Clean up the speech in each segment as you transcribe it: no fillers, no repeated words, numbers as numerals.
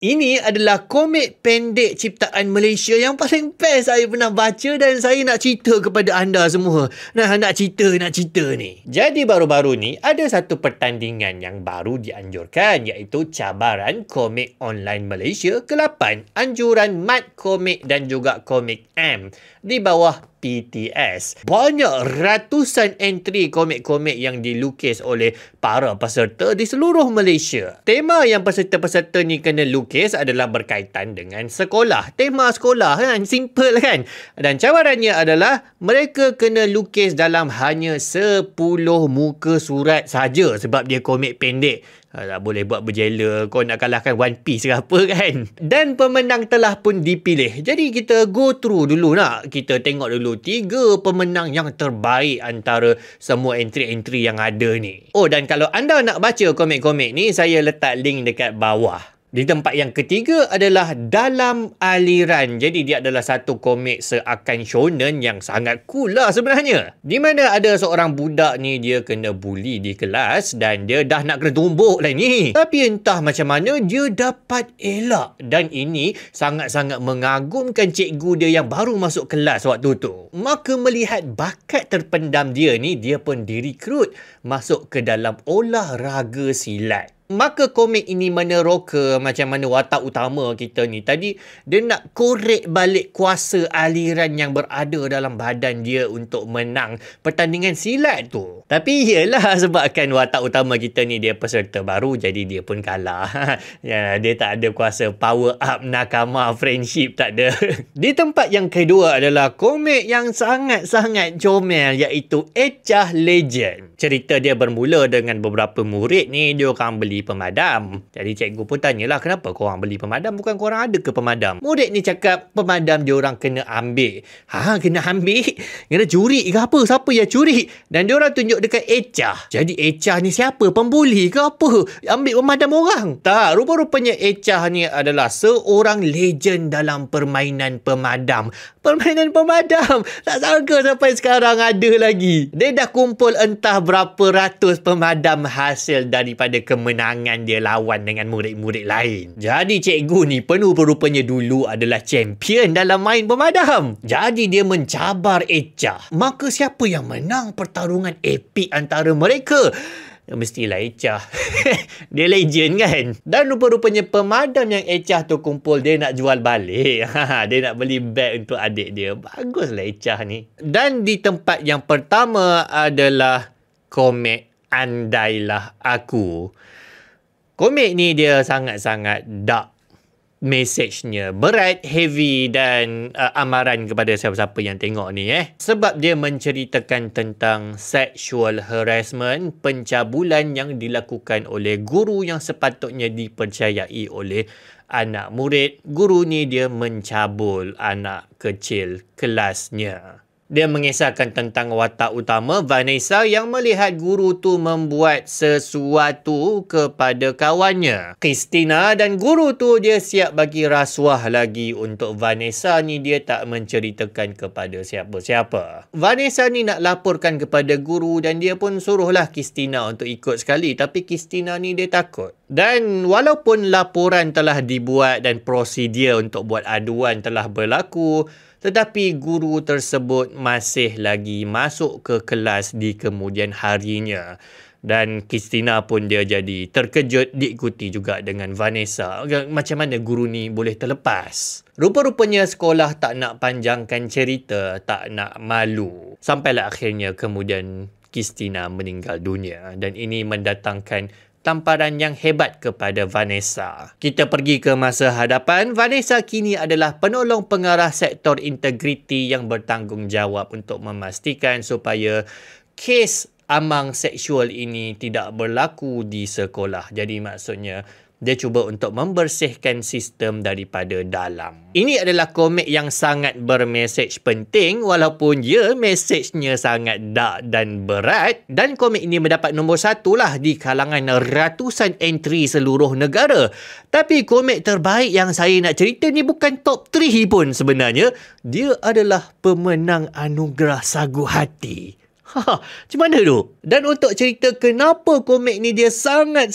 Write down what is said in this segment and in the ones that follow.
Ini adalah komik pendek ciptaan Malaysia yang paling best saya pernah baca dan saya nak cerita kepada anda semua. Nak cerita ni. Jadi baru-baru ni ada satu pertandingan yang baru dianjurkan, iaitu cabaran komik online Malaysia ke-8, anjuran Mat Komik dan juga Komik M di bawah PTS. Banyak ratusan entry komik-komik yang dilukis oleh para peserta di seluruh Malaysia. Tema yang peserta-peserta ni kena lukis adalah berkaitan dengan sekolah. Tema sekolah kan, simple kan? Dan cabarannya adalah mereka kena lukis dalam hanya 10 muka surat saja sebab dia komik pendek. Tak boleh buat berjela, kau nak kalahkan One Piece ke apa kan. Dan pemenang telah pun dipilih. Jadi kita go through dulu nak. Kita tengok dulu 3 pemenang yang terbaik antara semua entry-entry yang ada ni. Oh, dan kalau anda nak baca komik-komik ni, saya letak link dekat bawah. Di tempat yang ketiga adalah Dalam Aliran. Jadi dia adalah satu komik seakan shonen yang sangat cool lah sebenarnya. Di mana ada seorang budak ni, dia kena bully di kelas dan dia dah nak kena tumbuk lah ni. Tapi entah macam mana dia dapat elak. Dan ini sangat-sangat mengagumkan cikgu dia yang baru masuk kelas waktu tu. Maka melihat bakat terpendam dia ni, dia pun direkrut masuk ke dalam olahraga silat. Maka komik ini meneroka macam mana watak utama kita ni tadi, dia nak korek balik kuasa aliran yang berada dalam badan dia untuk menang pertandingan silat tu. Tapi iyalah, sebabkan watak utama kita ni dia peserta baru, jadi dia pun kalah. Ya, dia tak ada kuasa power up nakama friendship, tak ada. Di tempat yang kedua adalah komik yang sangat-sangat comel, iaitu Echah Legend. Cerita dia bermula dengan beberapa murid ni, dia orang beli pemadam. Jadi cikgu pun tanyalah, kenapa korang beli pemadam? Bukan korang ada ke pemadam? Murid ni cakap pemadam dia orang kena ambil. Kena ambil? Kena curi ke apa? Siapa yang curi? Dan dia orang tunjuk dekat Echah. Jadi Echah ni siapa? Pembuli ke apa? Ambil pemadam orang? Tak, rupa-rupanya Echah ni adalah seorang legend dalam permainan pemadam. Permainan pemadam! Tak sangka sampai sekarang ada lagi. Dia dah kumpul entah berapa ratus pemadam hasil daripada kemenangan dia lawan dengan murid-murid lain. Jadi cikgu ni penuh rupanya dulu adalah champion dalam main pemadam. Jadi dia mencabar Echah. Maka siapa yang menang pertarungan epik antara mereka? Mestilah Echah. Dia legend kan. Dan rupa-rupanya pemadam yang Echah tu kumpul, dia nak jual balik. Dia nak beli beg untuk adik dia. Baguslah Echah ni. Dan di tempat yang pertama adalah komik Andailah Aku. Komik ni dia sangat-sangat dark. Mesejnya berat, heavy dan amaran kepada siapa-siapa yang tengok ni sebab dia menceritakan tentang sexual harassment, pencabulan yang dilakukan oleh guru yang sepatutnya dipercayai oleh anak murid. Guru ni dia mencabul anak kecil kelasnya. Dia mengisahkan tentang watak utama Vanessa yang melihat guru tu membuat sesuatu kepada kawannya Christina, dan guru tu dia siap bagi rasuah lagi untuk Vanessa ni. Dia tak menceritakan kepada siapa-siapa. Vanessa ni nak laporkan kepada guru dan dia pun suruhlah Christina untuk ikut sekali, tapi Christina ni dia takut. Dan walaupun laporan telah dibuat dan prosedur untuk buat aduan telah berlaku, tetapi guru tersebut masih lagi masuk ke kelas di kemudian harinya. Dan Christina pun dia jadi terkejut, diikuti juga dengan Vanessa. Macam mana guru ni boleh terlepas? Rupa-rupanya sekolah tak nak panjangkan cerita, tak nak malu. Sampailah akhirnya kemudian Christina meninggal dunia. Dan ini mendatangkan tamparan yang hebat kepada Vanessa. Kita pergi ke masa hadapan. Vanessa kini adalah penolong pengarah sektor integriti yang bertanggungjawab untuk memastikan supaya kes amang seksual ini tidak berlaku di sekolah. Jadi maksudnya dia cuba untuk membersihkan sistem daripada dalam. Ini adalah komik yang sangat bermesej penting walaupun mesejnya sangat dark dan berat. Dan komik ini mendapat nombor 1 lah di kalangan ratusan entry seluruh negara. Tapi komik terbaik yang saya nak cerita ni bukan top 3 pun sebenarnya. Dia adalah pemenang anugerah Sagu Hati. Macam mana tu? Dan untuk cerita kenapa komik ni dia sangat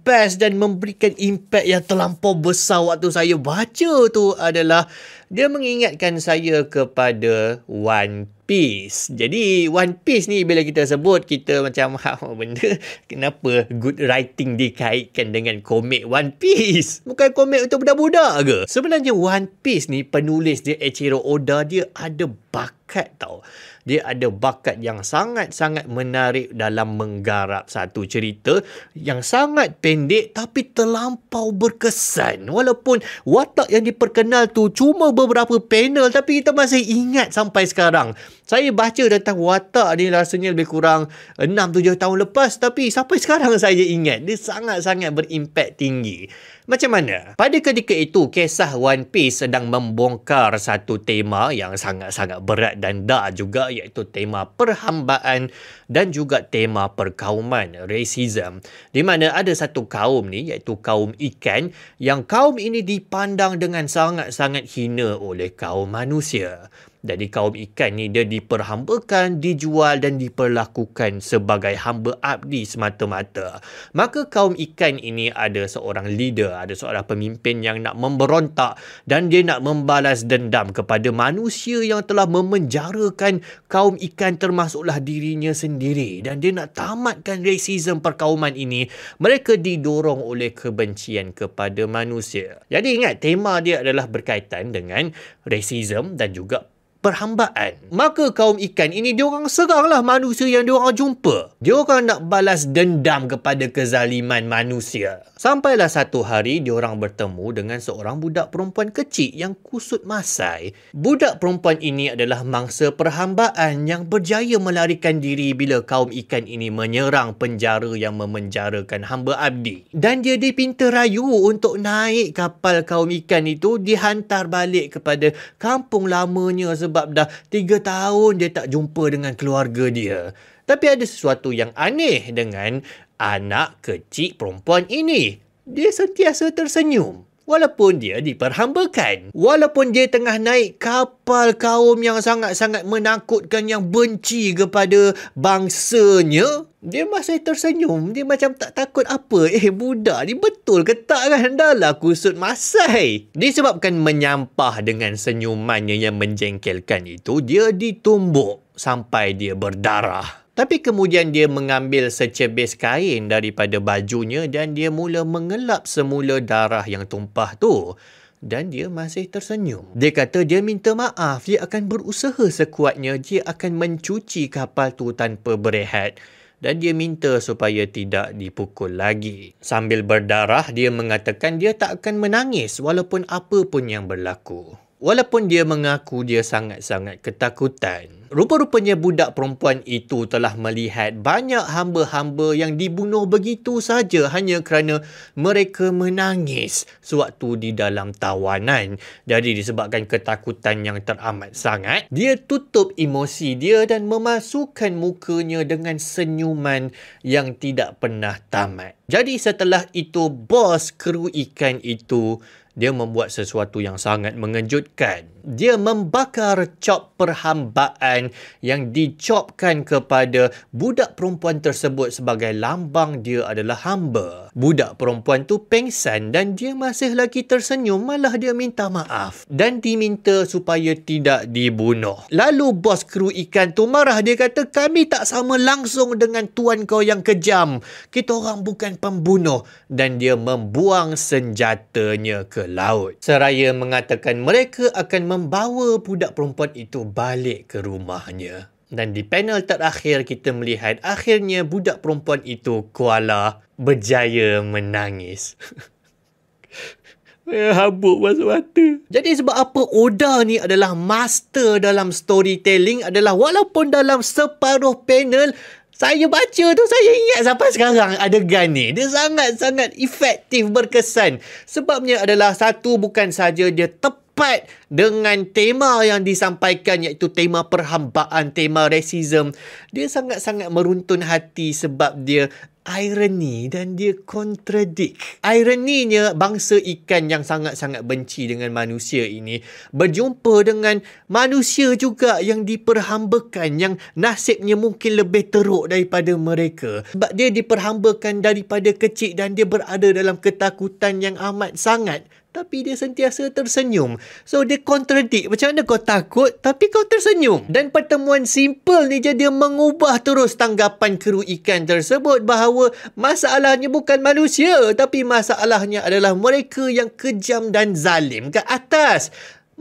best dan memberikan impact yang terlampau besar waktu saya baca tu adalah dia mengingatkan saya kepada One Piece. Jadi One Piece ni bila kita sebut, kita macam benda kenapa good writing dikaitkan dengan komik One Piece? Bukan komik untuk budak-budak ke? Sebenarnya One Piece ni penulis dia Eiichiro Oda, dia ada bakat tau. Dia ada bakat yang sangat-sangat menarik dalam menggarap satu cerita yang sangat pendek tapi terlampau berkesan. Walaupun watak yang diperkenal tu cuma beberapa panel tapi kita masih ingat sampai sekarang. Saya baca tentang watak ni rasanya lebih kurang 6-7 tahun lepas tapi sampai sekarang saya ingat. Dia sangat-sangat berimpak tinggi. Macam mana? Pada ketika itu, kisah One Piece sedang membongkar satu tema yang sangat-sangat berat dan dark juga, iaitu tema perhambaan dan juga tema perkauman, racism. Di mana ada satu kaum ni, iaitu kaum ikan, yang kaum ini dipandang dengan sangat-sangat hina oleh kaum manusia. Jadi kaum ikan ni dia diperhambakan, dijual dan diperlakukan sebagai hamba abdi semata-mata. Maka kaum ikan ini ada seorang leader, ada seorang pemimpin yang nak memberontak dan dia nak membalas dendam kepada manusia yang telah memenjarakan kaum ikan termasuklah dirinya sendiri. Dan dia nak tamatkan racism perkauman ini. Mereka didorong oleh kebencian kepada manusia. Jadi ingat, tema dia adalah berkaitan dengan racism dan juga perhambaan. Maka kaum ikan ini diorang seranglah manusia yang diorang jumpa. Diorang nak balas dendam kepada kezaliman manusia. Sampailah satu hari diorang bertemu dengan seorang budak perempuan kecil yang kusut masai. Budak perempuan ini adalah mangsa perhambaan yang berjaya melarikan diri bila kaum ikan ini menyerang penjara yang memenjarakan hamba abdi. Dan dia dipinta rayu untuk naik kapal kaum ikan itu, dihantar balik kepada kampung lamanya sebab dah 3 tahun dia tak jumpa dengan keluarga dia. Tapi ada sesuatu yang aneh dengan anak kecil perempuan ini. Dia sentiasa tersenyum walaupun dia diperhambakan. Walaupun dia tengah naik kapal kaum yang sangat-sangat menakutkan yang benci kepada bangsanya, dia masih tersenyum. Dia macam tak takut apa. Budak ni betul ke tak kan? Dah lah kusut masai. Disebabkan menyampah dengan senyumannya yang menjengkelkan itu, dia ditumbuk sampai dia berdarah. Tapi kemudian dia mengambil secebis kain daripada bajunya dan dia mula mengelap semula darah yang tumpah tu. Dan dia masih tersenyum. Dia kata dia minta maaf. Dia akan berusaha sekuatnya. Dia akan mencuci kapal tu tanpa berehat. Dan dia minta supaya tidak dipukul lagi. Sambil berdarah, dia mengatakan dia tak akan menangis walaupun apa pun yang berlaku. Walaupun dia mengaku dia sangat-sangat ketakutan. Rupa-rupanya budak perempuan itu telah melihat banyak hamba-hamba yang dibunuh begitu saja hanya kerana mereka menangis sewaktu di dalam tawanan. Jadi disebabkan ketakutan yang teramat sangat, dia tutup emosi dia dan memasukkan mukanya dengan senyuman yang tidak pernah tamat. Jadi setelah itu, bos kru ikan itu dia membuat sesuatu yang sangat mengejutkan. Dia membakar cop perhambaan yang dicopkan kepada budak perempuan tersebut sebagai lambang dia adalah hamba. Budak perempuan tu pengsan dan dia masih lagi tersenyum, malah dia minta maaf dan diminta supaya tidak dibunuh. Lalu bos kru ikan tu marah. Dia kata, kami tak sama langsung dengan tuan kau yang kejam. Kita orang bukan pembunuh. Dan dia membuang senjatanya ke laut. Seraya mengatakan mereka akan membawa budak perempuan itu balik ke rumahnya. Dan di panel terakhir kita melihat akhirnya budak perempuan itu, Koala, berjaya menangis. Habuk masuk mata. Jadi sebab apa Oda ni adalah master dalam storytelling adalah walaupun dalam separuh panel saya baca tu, saya ingat sampai sekarang adegan ni. Dia sangat-sangat efektif, berkesan. Sebabnya adalah satu, bukan saja dia tepat dengan tema yang disampaikan iaitu tema perhambaan, tema racism. Dia sangat-sangat meruntun hati sebab dia irony dan dia contradict. Ironinya, bangsa ikan yang sangat-sangat benci dengan manusia ini berjumpa dengan manusia juga yang diperhambakan, yang nasibnya mungkin lebih teruk daripada mereka. Sebab dia diperhambakan daripada kecil dan dia berada dalam ketakutan yang amat sangat. Tapi dia sentiasa tersenyum. So, dia contradict. Macam mana kau takut, tapi kau tersenyum? Dan pertemuan simple ni je dia mengubah terus tanggapan kru ikan tersebut bahawa masalahnya bukan manusia, tapi masalahnya adalah mereka yang kejam dan zalim ke atas.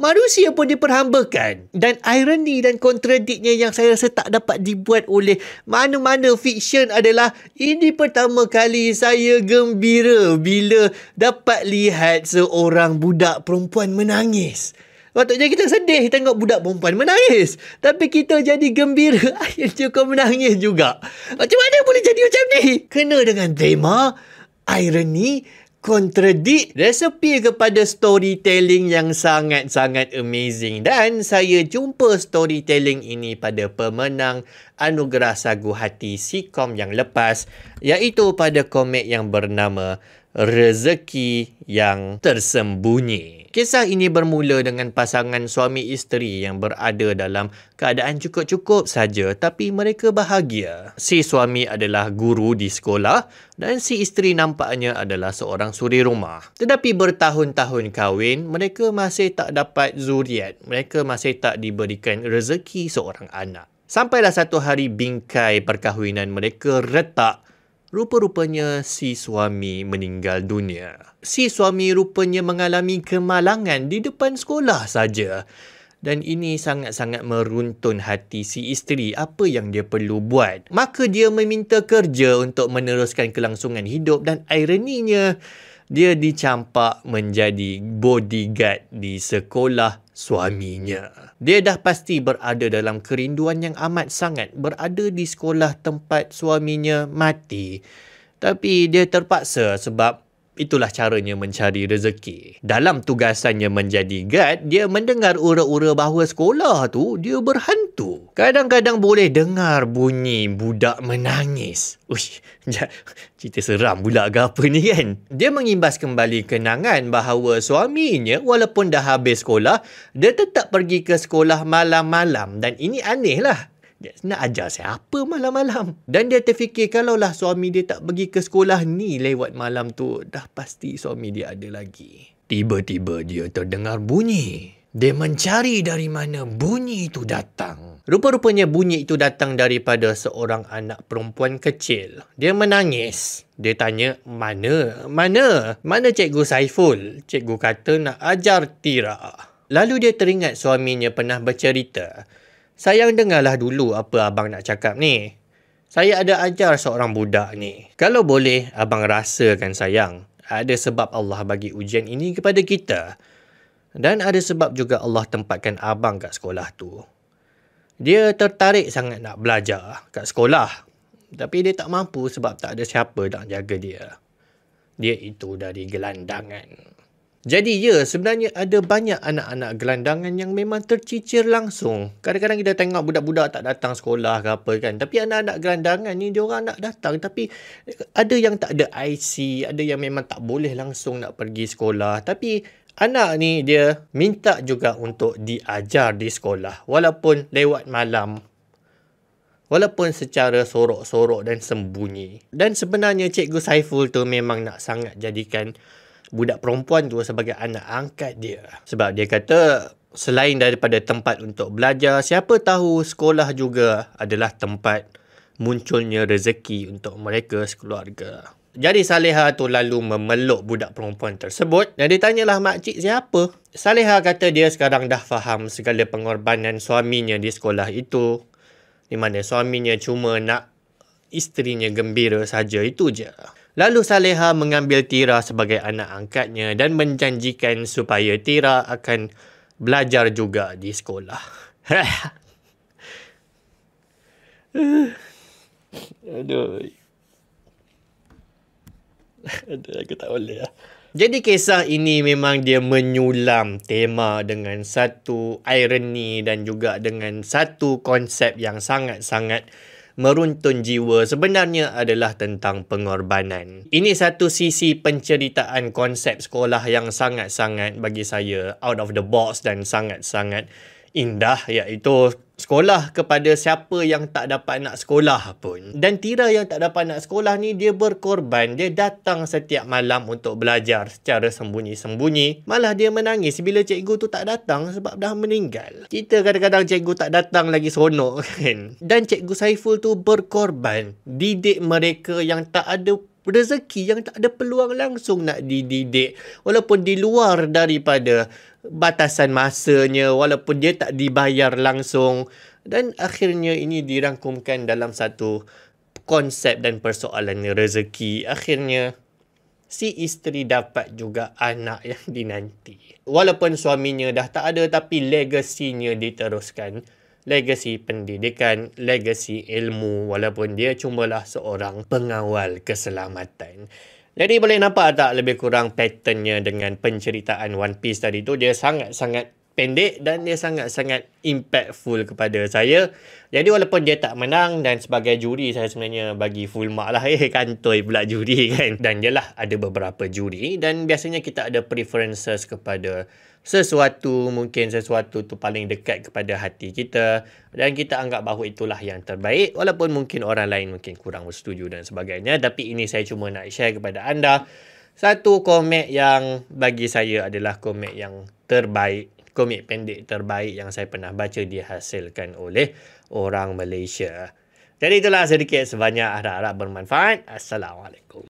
Manusia pun diperhambakan. Dan ironi dan kontradiknya yang saya rasa tak dapat dibuat oleh mana-mana fiksyen adalah ini pertama kali saya gembira bila dapat lihat seorang budak perempuan menangis. Patutnya kita sedih tengok budak perempuan menangis. Tapi kita jadi gembira akhirnya kau menangis juga. Macam mana boleh jadi macam ni? Kena dengan tema, ironi, kontradik, resepi kepada storytelling yang sangat-sangat amazing. Dan saya jumpa storytelling ini pada pemenang Anugerah Sagu Hati Sikom yang lepas, iaitu pada komik yang bernama Rezeki yang Tersembunyi. Kisah ini bermula dengan pasangan suami isteri yang berada dalam keadaan cukup-cukup saja, tapi mereka bahagia. Si suami adalah guru di sekolah dan si isteri nampaknya adalah seorang suri rumah. Tetapi bertahun-tahun kahwin, mereka masih tak dapat zuriat. Mereka masih tak diberikan rezeki seorang anak. Sampailah satu hari bingkai perkahwinan mereka retak. Rupa-rupanya si suami meninggal dunia. Si suami rupanya mengalami kemalangan di depan sekolah saja. Dan ini sangat-sangat meruntun hati si isteri. Apa yang dia perlu buat? Maka dia meminta kerja untuk meneruskan kelangsungan hidup dan ironinya, dia dicampak menjadi bodyguard di sekolah suaminya. Dia dah pasti berada dalam kerinduan yang amat sangat, berada di sekolah tempat suaminya mati. Tapi dia terpaksa sebab itulah caranya mencari rezeki. Dalam tugasannya menjadi guard, dia mendengar ura-ura bahawa sekolah tu dia berhantu. Kadang-kadang boleh dengar bunyi budak menangis. Uish, cerita seram pula ke apa ni kan? Dia mengimbas kembali kenangan bahawa suaminya walaupun dah habis sekolah, dia tetap pergi ke sekolah malam-malam. Dan ini aneh lah. Dia nak ajar siapa malam-malam? Dan dia terfikir kalaulah suami dia tak pergi ke sekolah ni lewat malam tu, dah pasti suami dia ada lagi. Tiba-tiba dia terdengar bunyi. Dia mencari dari mana bunyi itu datang. Rupa-rupanya bunyi itu datang daripada seorang anak perempuan kecil. Dia menangis. Dia tanya, mana Cikgu Saiful? Cikgu kata nak ajar Tira. Lalu dia teringat suaminya pernah bercerita, sayang dengarlah dulu apa abang nak cakap ni. Saya ada ajar seorang budak ni. Kalau boleh, abang rasakan sayang. Ada sebab Allah bagi ujian ini kepada kita. Dan ada sebab juga Allah tempatkan abang kat sekolah tu. Dia tertarik sangat nak belajar kat sekolah. Tapi dia tak mampu sebab tak ada siapa nak jaga dia. Dia itu dari gelandangan. Jadi ya, sebenarnya ada banyak anak-anak gelandangan yang memang tercicir langsung. Kadang-kadang kita tengok budak-budak tak datang sekolah ke apa kan. Tapi anak-anak gelandangan ni diorang nak datang. Tapi ada yang tak ada IC, ada yang memang tak boleh langsung nak pergi sekolah. Tapi anak ni dia minta juga untuk diajar di sekolah. Walaupun lewat malam. Walaupun secara sorok-sorok dan sembunyi. Dan sebenarnya Cikgu Saiful tu memang nak sangat jadikan budak perempuan tu sebagai anak angkat dia. Sebab dia kata selain daripada tempat untuk belajar, siapa tahu sekolah juga adalah tempat munculnya rezeki untuk mereka sekeluarga. Jadi Saleha tu lalu memeluk budak perempuan tersebut dan dia tanyalah makcik siapa. Saleha kata dia sekarang dah faham segala pengorbanan suaminya di sekolah itu. Di mana suaminya cuma nak isterinya gembira saja, itu je. Lalu Saleha mengambil Tira sebagai anak angkatnya dan menjanjikan supaya Tira akan belajar juga di sekolah. Aduh, aku tak boleh lah. Jadi kisah ini memang dia menyulam tema dengan satu ironi dan juga dengan satu konsep yang sangat-sangat meruntun jiwa sebenarnya adalah tentang pengorbanan. Ini satu sisi penceritaan konsep sekolah yang sangat-sangat bagi saya out of the box dan sangat-sangat indah, iaitu sekolah kepada siapa yang tak dapat nak sekolah pun. Dan Tira yang tak dapat nak sekolah ni, dia berkorban. Dia datang setiap malam untuk belajar secara sembunyi-sembunyi. Malah dia menangis bila cikgu tu tak datang sebab dah meninggal. Kita kadang-kadang cikgu tak datang lagi seronok kan. Dan Cikgu Saiful tu berkorban. Didik mereka yang tak ada rezeki, yang tak ada peluang langsung nak dididik. Walaupun di luar daripada batasan masanya, walaupun dia tak dibayar langsung. Dan akhirnya ini dirangkumkan dalam satu konsep dan persoalan rezeki. Akhirnya si isteri dapat juga anak yang dinanti. Walaupun suaminya dah tak ada, tapi legasinya diteruskan. Legasi pendidikan, legasi ilmu, walaupun dia cumalah seorang pengawal keselamatan. Jadi boleh nampak tak lebih kurang patternnya dengan penceritaan One Piece tadi tu. Dia sangat-sangat pendek dan dia sangat-sangat impactful kepada saya. Jadi walaupun dia tak menang, dan sebagai juri saya sebenarnya bagi full mark lah. Kantoi pula juri kan. Dan jelah ada beberapa juri dan biasanya kita ada preferences kepada sesuatu. Mungkin sesuatu tu paling dekat kepada hati kita dan kita anggap bahawa itulah yang terbaik, walaupun mungkin orang lain mungkin kurang bersetuju dan sebagainya. Tapi ini saya cuma nak share kepada anda satu komik yang bagi saya adalah komik yang terbaik, komik pendek terbaik yang saya pernah baca dihasilkan oleh orang Malaysia. Jadi itulah sedikit sebanyak, harap-harap bermanfaat. Assalamualaikum.